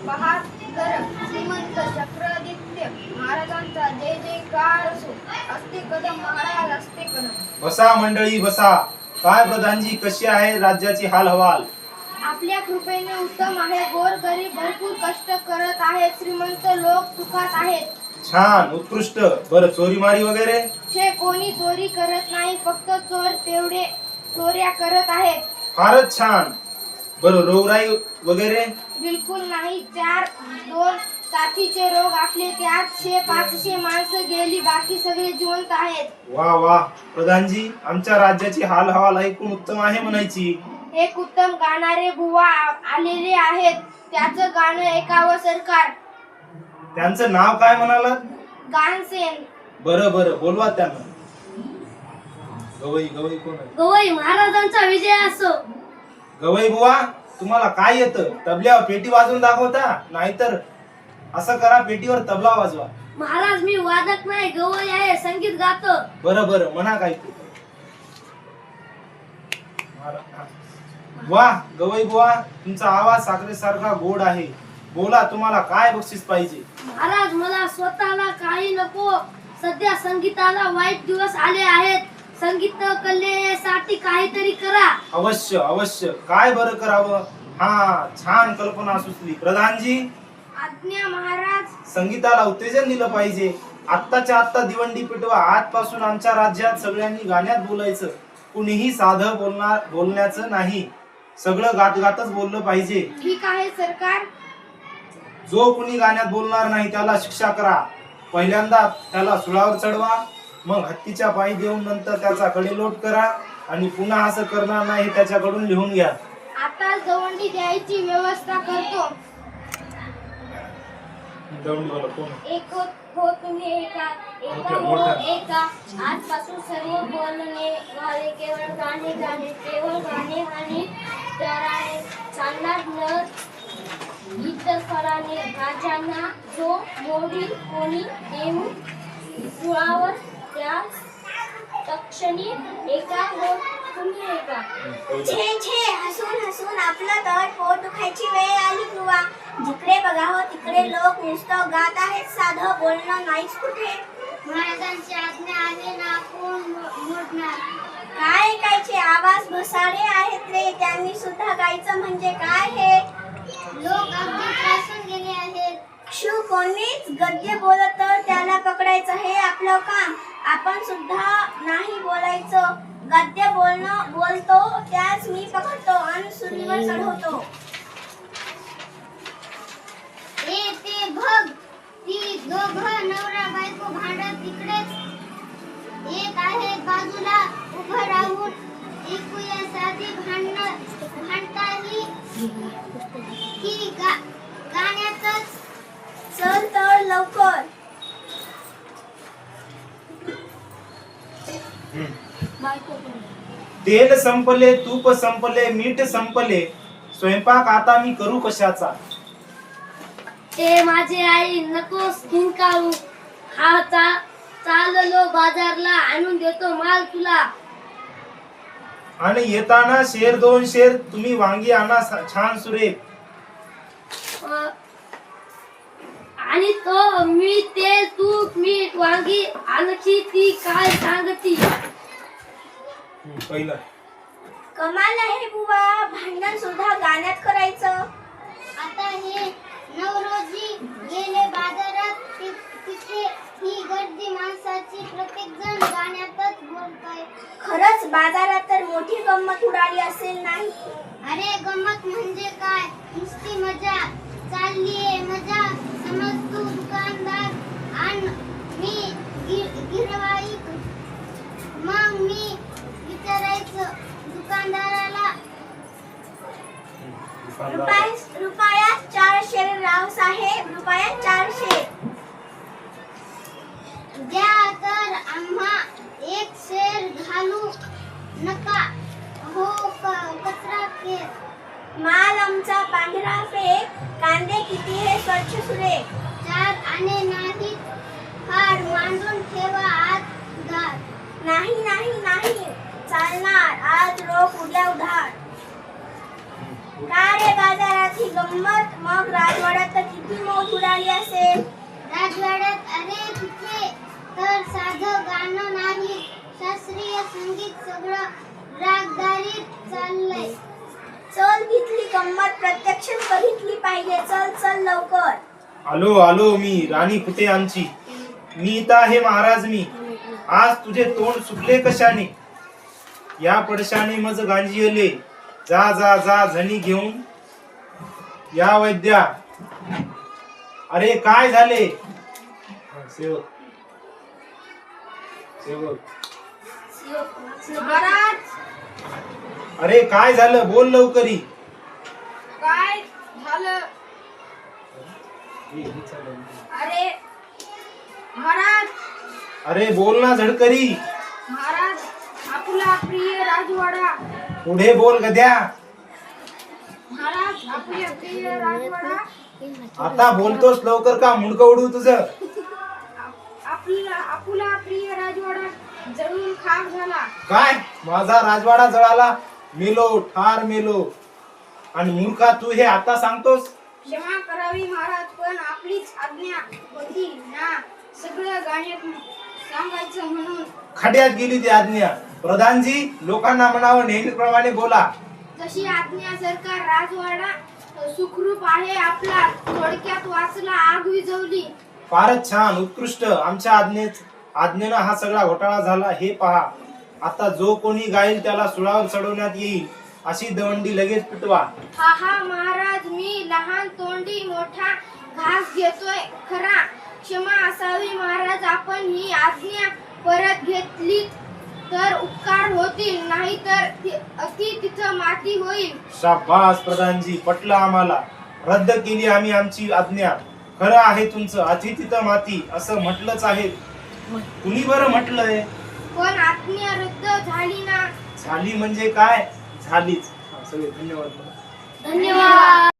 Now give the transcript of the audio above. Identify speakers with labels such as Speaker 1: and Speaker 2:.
Speaker 1: बहादर श्रीमंत चक्रदित्य महाराजांचा जय जयकार असो. असते कदम महाराज असते कदम.
Speaker 2: बसा मंडळी बसा. काय प्रधानजी, कशी आहे राज्याची हाल हवाल?
Speaker 1: आपल्या कृपेने उत्तम आहे. गोरगरीब भरपूर कष्ट करत आहेत. श्रीमंत लोक सुखात आहेत.
Speaker 2: छान, उत्कृष्ट. बरं, चोरीमारी वगैरे?
Speaker 1: छे, कोणी चोरी करत नाही. फक्त चोर तेवढे चोऱ्या करत आहेत.
Speaker 2: फारच छान. बरं, रोगराई वगैरे?
Speaker 1: बिलकुल नाही. 4-2 साथीचे रोग असले. त्यात 500 माणसं गेली. बाकी सगळे जिवंत आहेत.
Speaker 2: वा वा प्रधानजी, आमच्या राज्याची हाल हवाल ऐकून उत्तम आहे म्हणायची.
Speaker 1: एक उत्तम गाणारे बुवा आलेले आहेत. त्याचं गाणं ऐकावं सरकार.
Speaker 2: त्यांचं नाव काय म्हणालात?
Speaker 1: गानसेन.
Speaker 2: बरं बरं, बोलवा त्यांना. गवई गवई कोण आहे?
Speaker 1: गवई महाराजांचा विजय असो.
Speaker 2: गवई बुवा, तुम्हाला काय येतं? तबल्यावर पेटी वाजवून दाखवता? नाहीतर असं करा, पेटीवर तबला वाजवा.
Speaker 1: महाराज, मी वादक नाही, गवई आहे, संगीत गातो.
Speaker 2: बरं बरं, म्हणा काय ते. वा गवई बुवा, तुमचा आवाज साखरेसारखा गोड आहे. बोला, तुम्हाला काय बक्षीस पाहिजे?
Speaker 1: महाराज, मला स्वतःला काही नको. सध्या संगीताला वाईट दिवस आले आहेत. संगीत कलेसाठी काहीतरी करा.
Speaker 2: अवश्य अवश्य. काय बरं करावं? हा, छान कल्पना सुचली. प्रधानजी,
Speaker 1: आज्ञा महाराज.
Speaker 2: संगीताला उत्तेजन दिलं पाहिजे. आत्ताच्या आत्ता दिवंडी पिटवा. आजपासून आमच्या राज्यात सगळ्यांनी गाण्यात बोलायचं. कुणीही साधं बोलण्याचं नाही. सगळं गात गातच बोललं पाहिजे.
Speaker 1: ठीक आहे सरकार.
Speaker 2: जो कुणी गाण्यात बोलणार नाही त्याला शिक्षा करा. पहिल्यांदा त्याला सुळावर चढवा, मग हत्तीच्या पायी देऊन नंतर त्याचा कडेलोट करा आणि पुन्हा असं करणार नाही त्याच्याकडून लिहून घ्या.
Speaker 1: आता दवंडी द्यायची व्यवस्था करतो. एक हो तुम्ही एका हो एका. आजपासून सर्व बोलणे वाले केवळ गाणे गाणे. केवळ गाणे आणि तराने चालणार न. इतर फराने राजांना जो मोडी कोणी देऊ सुळावर त्या तक्षणी एका हो तुम्ही एका.
Speaker 3: छे छे, हसून हसून आपलं तळ पोट दुखायची वेळ आली बुवा. जिकडे बघावं तिकडे लोक नुसतं गात आहेत. साधं बोलणं नाहीच कुठे.
Speaker 1: महाराजांची आज्ञा आहे ना, कोण मोडणार?
Speaker 3: काय ऐकायचे? आवाज घसाडे आहेत रे. त्यांनी सुद्धा गायचं म्हणजे काय हे?
Speaker 1: लोक अगदी त्रासून गेले आहेत.
Speaker 3: क्षु, कोणीच गद्य बोलत तर त्याला पकडायचं हे आपलं काम. आपण सुद्धा नाही बोलायचं. गद्य बोलतो त्याच मी पकडतो आणि सुरीवर चढवतो.
Speaker 1: ते बघ, ती दोघं नवरा बायको भांडत तिकडेच. एक आहे बाजूला उभं राहून. ऐकूया साधी भांडताही की गाण्यातच.
Speaker 3: चल तर लवकर.
Speaker 2: तेल संपले, तूप संपले, मीठ संपले. स्वयंपाक आता मी करू कशाचा?
Speaker 1: ते माझी आई नकोस हिंकाळू. हा चाललो बाजारला, आणून देतो माल तुला.
Speaker 2: आणि येताना शेर 2 शेर तुम्ही वांगी आणा छान सुरेख.
Speaker 1: आणि तो मी तेल तूप मीठ वांगी आणखी ती काय सांगती.
Speaker 2: पहिला
Speaker 3: कमाल आहे बुवा, भांडण सुद्धा गाण्यात करायचं.
Speaker 1: आता हे नवरोजी गेले बाजारात. तिथे ही गर्दी माणसाची. प्रत्येक जण गाण्यातच बोलतोय.
Speaker 3: खरंच बाजारात तर मोठी गंमत उडाली असेल नाही?
Speaker 1: अरे गंमत म्हणजे काय, नुसती मजा चाललीये. मजा समज तू दुकानदार आणि मी गिऱ्हाईक. मग मी विचारायचं दुकानदाराला,
Speaker 3: रुपयात 400 रावसाहेब, रुपयात 400
Speaker 1: द्या तर आम्हा 1 शेर घालू नका हो कचरा केर.
Speaker 3: माल आमचा पांढरा फेक. कांदे किती हे स्वच्छ सुरेख.
Speaker 1: 4 आणे नाहीत फार. मांडून ठेवा आत उधार.
Speaker 3: नाही नाही नाही चालणार. आज रोख उद्या उधार. का रे बाजारात ही गंमत, मग राजवाड्यात तर किती मौज उडाली असेल.
Speaker 4: राजवाड्यात अरे तिथे तर साधं गाणं नाही, शास्त्रीय संगीत सगळं रागदारीत चाललंय.
Speaker 3: चल तिथली गंमत प्रत्यक्ष बघितली पाहिजे. चल चल लवकर.
Speaker 2: आलो आलो मी, राणी कुठे आमची. मी इथं आहे महाराज मी. आज तुझे तोंड सुटले कशाने. या पडशाने मज गांजियले. जा जा जा झणी घेऊन या वैद्या. अरे काय झाले. सेवक सेवक
Speaker 1: महाराज
Speaker 2: अरे काय झालं, बोल लवकरी.
Speaker 1: काय झालं. अरे महाराज
Speaker 2: अरे बोल ना झडकरी.
Speaker 1: महाराज आपला प्रिय राजवाडा.
Speaker 2: पुढे बोल गद्या.
Speaker 1: महाराज आपला प्रिय राजवाडा.
Speaker 2: आता बोलतोस लवकर का मुंडकं उडू तुझं.
Speaker 1: आपला प्रिय राजवाडा जळून खाक झाला.
Speaker 2: काय माझा राजवाडा जळाला. मेलो ठार मेलो. आणि मूर्खा तू हे आता सांगतोस.
Speaker 1: क्षमा करावी महाराज, पण आपलीच आज्ञा होती ना सगळं गाण्यात सांगायचं म्हणून.
Speaker 2: खड्यात गेली ती आज्ञा. प्रधानजी लोकांना म्हणावं नेहमीप्रमाणे बोला.
Speaker 1: जशी आज्ञा सरकार. राजवाडा सुखरूप आहे आपला. थोडक्यात वाचला, आग विझवली.
Speaker 2: फारच छान उत्कृष्ट. आमच्या आज्ञेनं हा सगळा घोटाळा झाला हे पहा. आता जो कोणी गाईल त्याला सुळावर चढवण्यात येईल. अशी दवंडी लगेच पिटवा.
Speaker 1: हा हा महाराज, मी लहान तोंडी मोठा घास घेतोय खरा. क्षमा असावी महाराज, आपण ही आज्ञा परत घेतली तर उपकार होतील, नाही तर अति तिथं माती होईल.
Speaker 2: शाबास प्रधानजी, पटलं आम्हाला. रद्द केली आम्ही आमची आज्ञा. खरं आहे तुमचं, अति तिथं माती असं म्हटलंच आहे. कुणी बरं म्हटलंय.
Speaker 1: पण आज्ञा रद्द झाली ना.
Speaker 2: झाली म्हणजे काय झालीच. सगळे धन्यवाद.
Speaker 1: धन्यवाद.